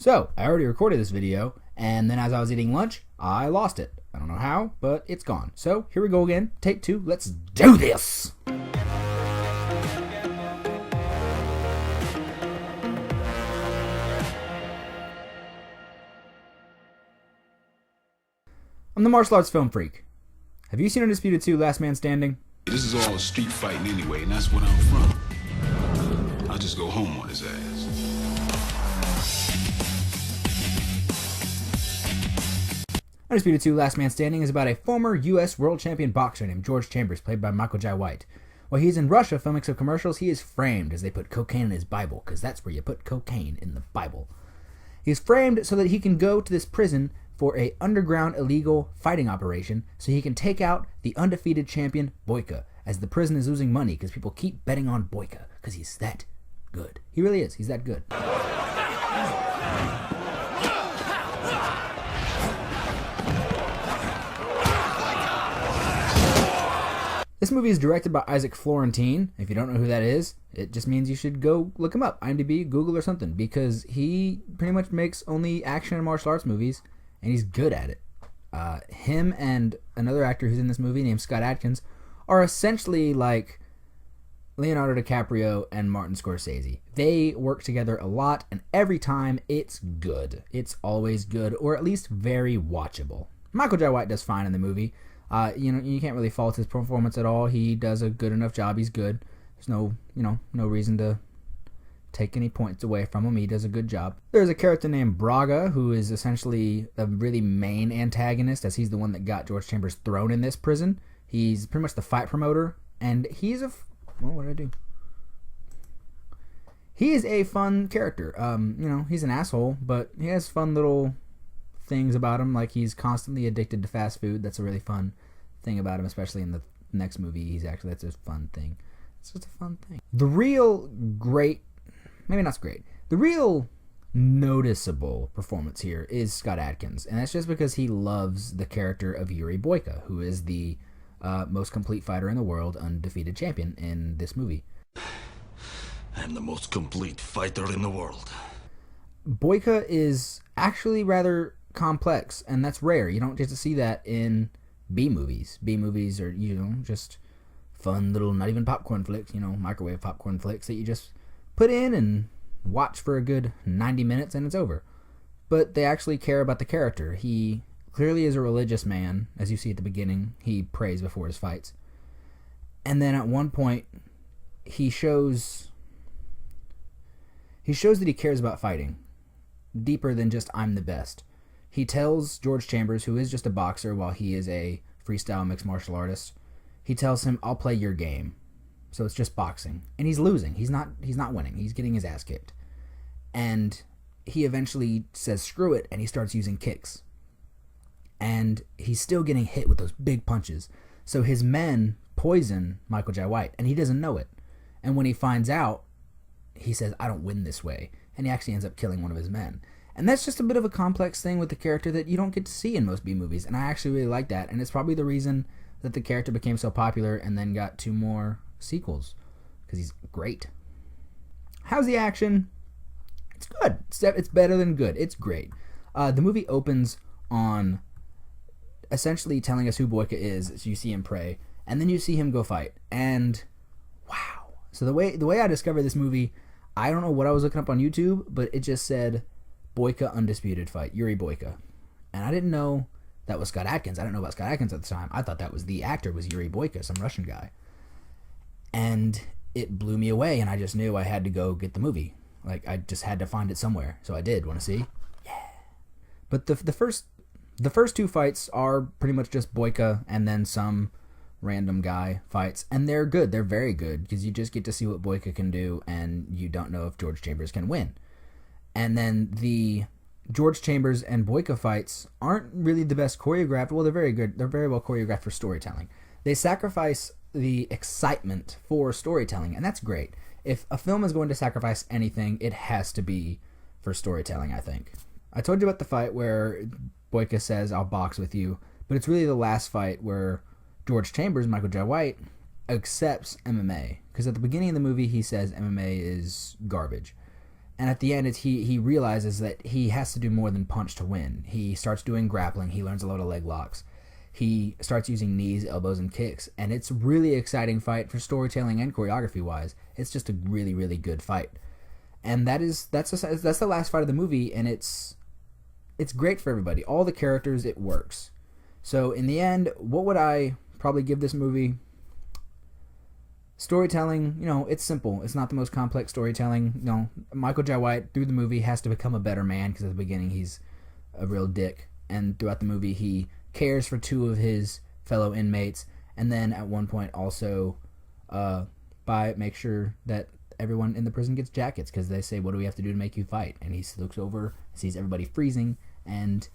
So, I already recorded this video, and then as I was eating lunch, I lost it. I don't know how, but it's gone. So, here we go again. Take 2. Let's do this! I'm the martial arts film freak. Have you seen Undisputed 2 Last Man Standing? This is all street fighting anyway, and that's what I'm from. I'll just go home on his ass. Undisputed 2 Last Man Standing is about a former U.S. world champion boxer named George Chambers, played by Michael Jai White. While he's in Russia filming some commercials, he is framed as they put cocaine in his Bible, because that's where you put cocaine, in the Bible. He is framed so that he can go to this prison for a underground illegal fighting operation so he can take out the undefeated champion Boyka, as the prison is losing money because people keep betting on Boyka because he's that good. He really is. He's that good. This movie is directed by Isaac Florentine. If you don't know who that is, it just means you should go look him up. IMDb, Google, or something, because he pretty much makes only action and martial arts movies, and he's good at it. Him and another actor who's in this movie named Scott Adkins are essentially like Leonardo DiCaprio and Martin Scorsese. They work together a lot, and every time it's good. It's always good, or at least very watchable. Michael Jai White does fine in the movie. You can't really fault his performance at all. He does a good enough job. He's good. There's no reason to take any points away from him. He does a good job. There's a character named Braga who is essentially a really main antagonist, as he's the one that got George Chambers thrown in this prison. He's pretty much the fight promoter, and he's what did I do? He is a fun character. He's an asshole, but he has fun little things about him, like he's constantly addicted to fast food. That's a really fun thing about him, especially in the next movie. That's a fun thing. It's just a fun thing. The real noticeable performance here is Scott Adkins, and that's just because he loves the character of Yuri Boyka, who is the most complete fighter in the world, undefeated champion in this movie. I'm the most complete fighter in the world. Boyka is actually rather complex, and that's rare. You don't get to see that in B movies. B movies are, just fun little, not even popcorn flicks, microwave popcorn flicks that you just put in and watch for a good 90 minutes and it's over. But they actually care about the character. He clearly is a religious man, as you see at the beginning. He prays before his fights. And then at one point, he shows that he cares about fighting, deeper than just I'm the best. He tells George Chambers, who is just a boxer while he is a freestyle mixed martial artist, he tells him, I'll play your game. So it's just boxing. And he's losing. He's not winning. He's getting his ass kicked. And he eventually says screw it, and he starts using kicks. And he's still getting hit with those big punches. So his men poison Michael Jai White, and he doesn't know it. And when he finds out, he says, I don't win this way. And he actually ends up killing one of his men. And that's just a bit of a complex thing with the character that you don't get to see in most B movies. And I actually really like that. And it's probably the reason that the character became so popular and then got 2 more sequels. Because he's great. How's the action? It's good. It's better than good. It's great. The movie opens on essentially telling us who Boyka is. So you see him pray. And then you see him go fight. And wow. So the way I discovered this movie, I don't know what I was looking up on YouTube, but it just said Boyka Undisputed fight, Yuri Boyka. And I didn't know that was Scott Adkins. I didn't know about Scott Adkins at the time. I thought that was the actor, was Yuri Boyka, some Russian guy. And it blew me away, and I just knew I had to go get the movie. Like, I just had to find it somewhere. So I did. Want to see? Yeah. But the first 2 fights are pretty much just Boyka and then some random guy fights, and they're good. They're very good, because you just get to see what Boyka can do, and you don't know if George Chambers can win. And then the George Chambers and Boyka fights aren't really the best choreographed. Well, they're very good. They're very well choreographed for storytelling. They sacrifice the excitement for storytelling, and that's great. If a film is going to sacrifice anything, it has to be for storytelling, I think. I told you about the fight where Boyka says, I'll box with you, but it's really the last fight where George Chambers, Michael Jai White, accepts MMA. Because at the beginning of the movie, he says MMA is garbage. And at the end, he realizes that he has to do more than punch to win. He starts doing grappling. He learns a lot of leg locks. He starts using knees, elbows, and kicks. And it's a really exciting fight for storytelling and choreography-wise. It's just a really, really good fight. And that's the last fight of the movie, and it's great for everybody. All the characters, it works. So in the end, what would I probably give this movie? Storytelling, it's simple. It's not the most complex storytelling. Michael Jai White, through the movie, has to become a better man, because at the beginning he's a real dick. And throughout the movie, he cares for 2 of his fellow inmates. And then at one point also make sure that everyone in the prison gets jackets, because they say, what do we have to do to make you fight? And he looks over, sees everybody freezing, and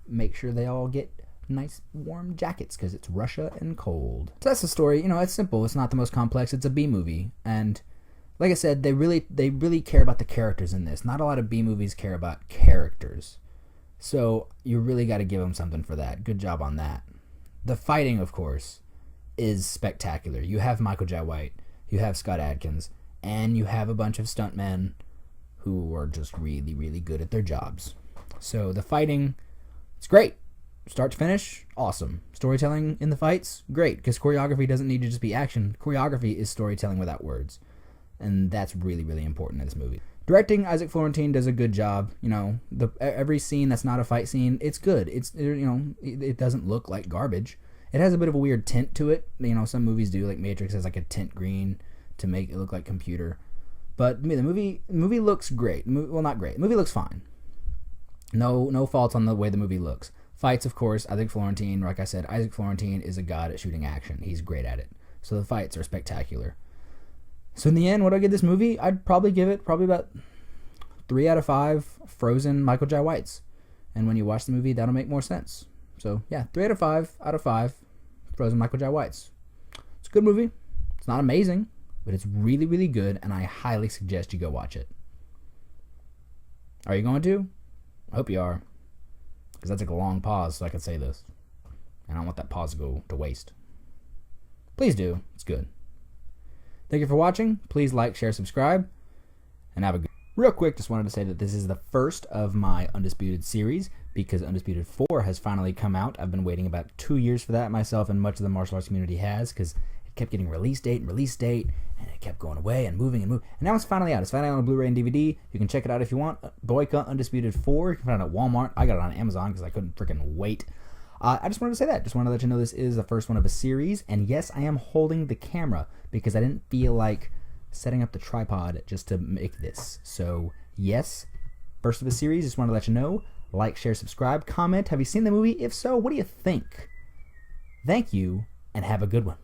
make sure they all get nice warm jackets, because it's Russia and cold. So that's the story. It's simple. It's not the most complex. It's a B movie, and like I said, they really care about the characters in this. Not a lot of B movies care about characters, so you really got to give them something for that. Good job on that. The fighting, of course, is spectacular. You have Michael Jai White, you have Scott Adkins, and you have a bunch of stuntmen who are just really, really good at their jobs. So the fighting, it's great. Start to finish, awesome. Storytelling in the fights, great, because choreography doesn't need to just be action. Choreography is storytelling without words, and that's really, really important in this movie. Directing, Isaac Florentine does a good job. Every scene that's not a fight scene, it's good. It doesn't look like garbage. It has a bit of a weird tint to it. Some movies do, like Matrix has like a tint green to make it look like computer. But the movie looks great. Well, not great. The movie looks fine. No faults on the way the movie looks. Fights, of course, Isaac Florentine. Like I said, Isaac Florentine is a god at shooting action. He's great at it. So the fights are spectacular. So in the end, what do I give this movie? I'd probably give it about 3 out of 5 frozen Michael Jai Whites. And when you watch the movie, that'll make more sense. So yeah, 3 out of 5 frozen Michael Jai Whites. It's a good movie. It's not amazing, but it's really, really good, and I highly suggest you go watch it. Are you going to? I hope you are, because that took a long pause so I could say this, and I don't want that pause to go to waste. Please do. It's good. Thank you for watching. Please like, share, subscribe, and have a good... Real quick, just wanted to say that this is the first of my Undisputed series, because Undisputed 4 has finally come out. I've been waiting about 2 years for that myself, and much of the martial arts community has, because it kept getting release date, and it kept going away and moving. And now it's finally out. It's finally on Blu-ray and DVD. You can check it out if you want. Boycott Undisputed 4. You can find it at Walmart. I got it on Amazon because I couldn't freaking wait. I just wanted to say that. Just wanted to let you know this is the first one of a series. And yes, I am holding the camera because I didn't feel like setting up the tripod just to make this. So yes, first of a series. Just wanted to let you know. Like, share, subscribe, comment. Have you seen the movie? If so, what do you think? Thank you, and have a good one.